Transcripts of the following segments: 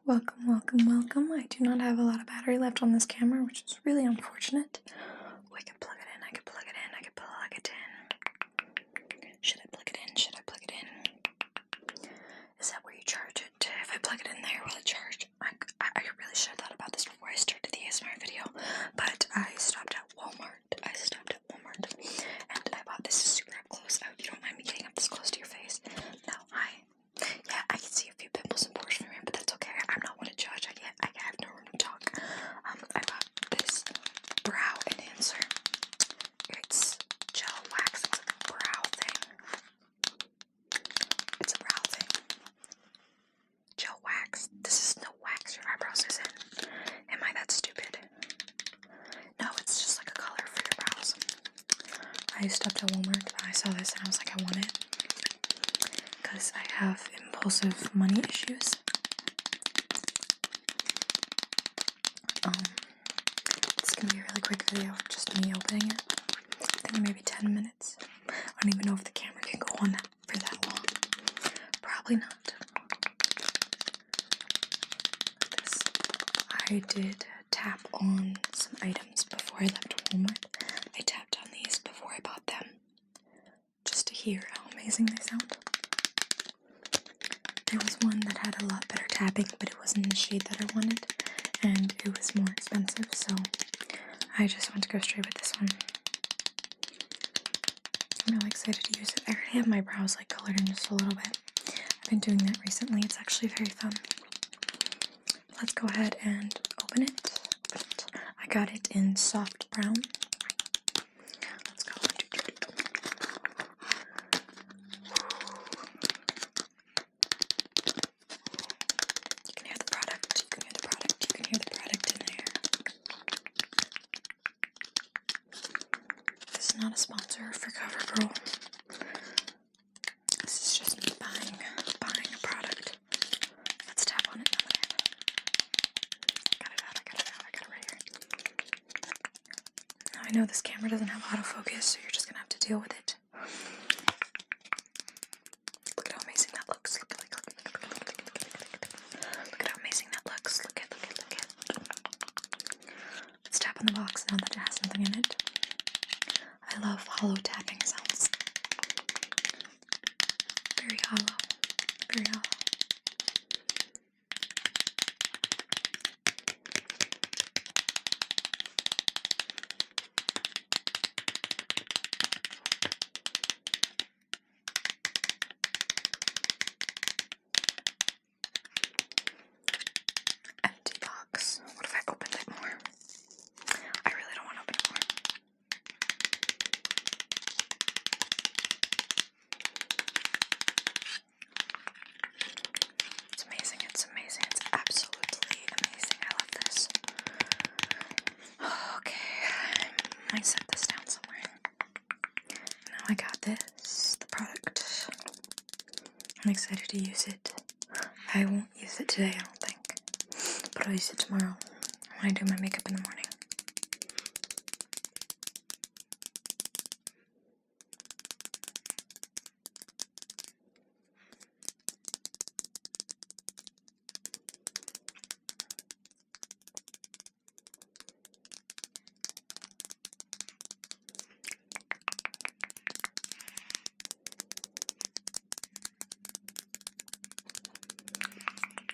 Welcome, welcome, welcome. I do not have a lot of battery left on this camera, which is really unfortunate. Oh, I can plug it in, I can plug it in, I can plug it in. Should I plug it in? Should I plug it in? Is that where you charge it? If I plug it in there, will it charge? I really should have thought about this before I started the ASMR video, but I stopped at Walmart. And I bought this super up close. I hope you don't mind me getting up this close to your face. No, hi. Yeah, I can see a few pimples and pores from here, but that's okay. I'm not one to judge. I have no room to talk. I bought this brow enhancer. It's gel wax. It's like a brow thing. It's a brow thing. Gel wax. This is no wax your eyebrows is in. Am I that stupid? No, it's just like a color for your brows. I stopped at Walmart. I saw this and I was like, I want it. Because I have impulsive money issues. It's gonna be a really quick video of just me opening it. I think maybe 10 minutes. I don't even know if the camera can go on for that long. Probably not. This. I did tap on some items before I left Walmart. I tapped on these before I bought them. Just to hear how amazing they sound. There was one that had a lot better tapping, but it wasn't the shade that I wanted, and it was more expensive, so I just went to go straight with this one. I'm really excited to use it. I already have my brows like colored in just a little bit. I've been doing that recently. It's actually very fun. Let's go ahead and open it. I got it in soft brown. Let's go. You can hear the product. You can hear the product. You can hear the product in there. This is not a sponsor for CoverGirl. This is just me buying a product. Let's tap on it. I got it right here. Now I know this camera doesn't have autofocus, so you're just gonna have to deal with it. Look at how amazing that looks. Look at how amazing that looks. Look at. Let's tap on the box now that it has nothing in it. I love hollow tapping sounds. Very hollow. Very hollow. Empty box. What if I opened it more? I really don't want to open it more. It's amazing. It's amazing. It's absolutely amazing. I love this. Okay. I might set this down somewhere. Now I got this, the product. I'm excited to use it. I won't use it today, I don't think. But I'll use it tomorrow when I do my makeup in the morning.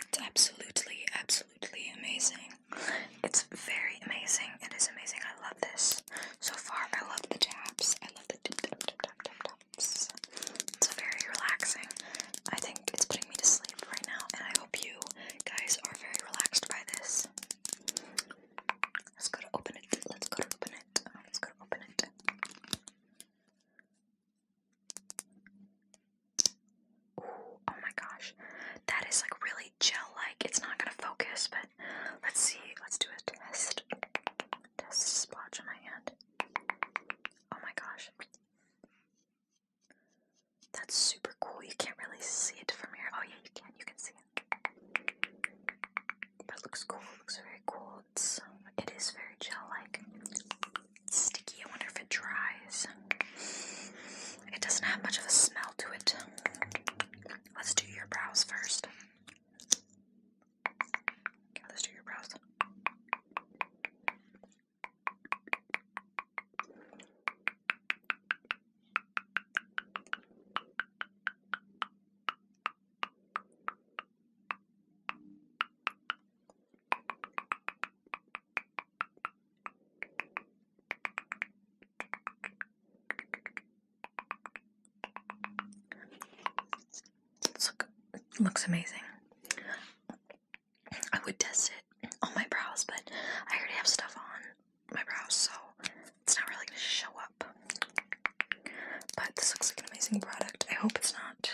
It's absolutely amazing. It's very amazing. It is amazing. I love this. So far, I love the taps. I love the taps. It's very relaxing. I think it's putting me to sleep right now, and I hope you guys are very relaxed by this. Let's go to open it. Let's go to open it. Let's go to open it. Ooh, oh my gosh. That is like really gel-like. It's not gonna focus, but let's see. Let's do a test. Test splotch on my hand. Oh my gosh. That's super cool. You can't really see it from here. Oh yeah, you can. You can see it. But it looks cool. It looks very cool. It is very gel-like. It's sticky. I wonder if it dries. It doesn't have much of a smell to it. Let's do your brows first. Looks amazing. I would test it on my brows, but I already have stuff on my brows, so it's not really going to show up. But this looks like an amazing product. I hope it's not.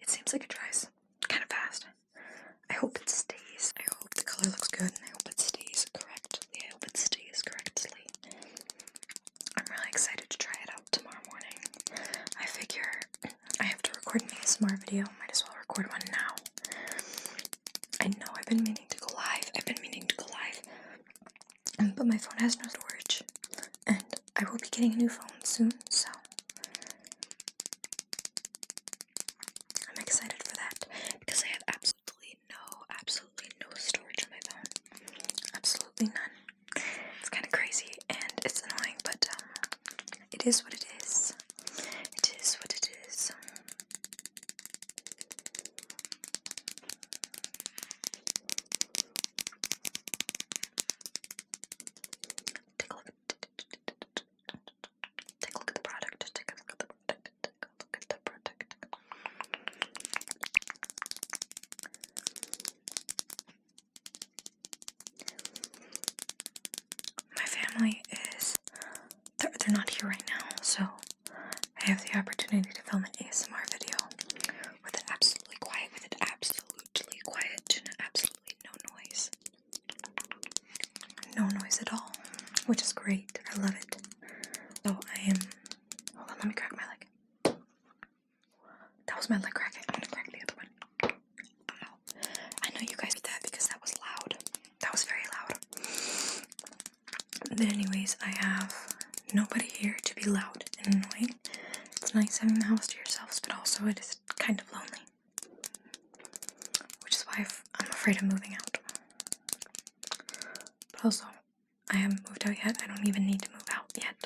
It seems like it dries kind of fast. I hope it stays. I hope the color looks good, and I hope it stays correctly. I hope it stays correctly. I'm really excited to try it out tomorrow morning. I figure I have to record an ASMR video. Might as well record one now. I know I've been meaning to go live. But my phone has no storage. And I will be getting a new phone soon, so I'm excited for that. Because I have absolutely no storage on my phone. Absolutely none. It's kind of crazy and it's annoying, but it is what it is. It is what it is. Take a look at the product. Take a look at the product. Take a look at the product. My family is, they're not here right now, so I have the opportunity to film an ASMR video with it absolutely quiet, absolutely no noise. No noise at all, which is great. I love it. So I am, hold on, let me crack my leg. That was my leg cracking. I'm gonna crack the other one. Ow. I know you guys heard that because that was loud. That was very loud. But anyways, I have nobody here to be loud and annoying. It's nice having the house to yourselves, but also it is kind of lonely. Which is why I'm afraid of moving out. But also, I haven't moved out yet. I don't even need to move out yet.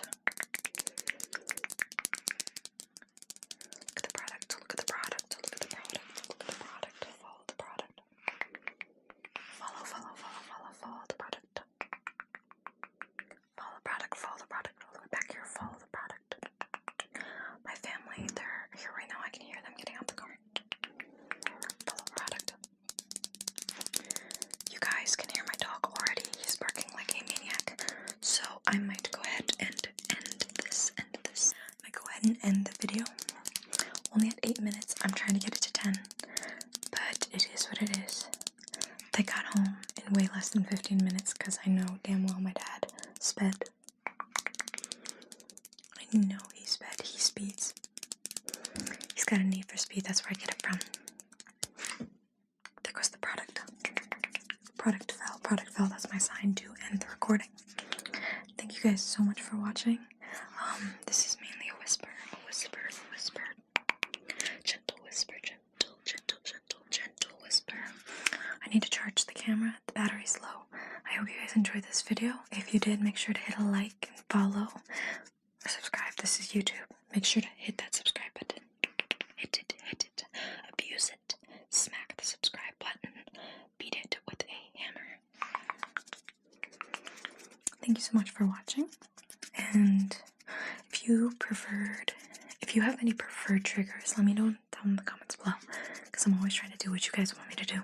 Look at the product. Look at the product. Look at the product. Look at the product. Follow the product. Follow the product. Follow the product. Follow the product. All the way back here. Follow the product. My family, they're here right now. I can hear them getting out the car. Follow the product. You guys can hear my dog already. He's barking like a maniac. So I might go ahead and end this. I might go ahead and end the video. Only at 8 minutes. I'm trying to get it to 10. But it is what it is. They got home in way less than 15 minutes because I know damn well my dad sped. I know he sped. He speeds. He's got a need for speed. That's where I get it from. There goes the product. Product fell. Product fell. That's my sign to end the recording. Thank you guys so much for watching. This is mainly a whisper. Gentle whisper. Gentle whisper. I need to charge the camera. The battery's low. I hope you guys enjoyed this video. If you did, make sure to hit a like and follow or subscribe. This is YouTube. Make sure to hit that subscribe button. Hit it. Abuse it. Smack the subscribe button. Beat it with a hammer. Thank you so much for watching. And if you have any preferred triggers, let me know down in the comments below. Because I'm always trying to do what you guys want me to do.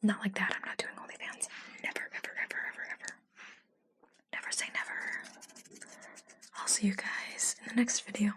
Not like that. I'm not doing OnlyFans. Never, ever. Never say never. I'll see you guys in the next video.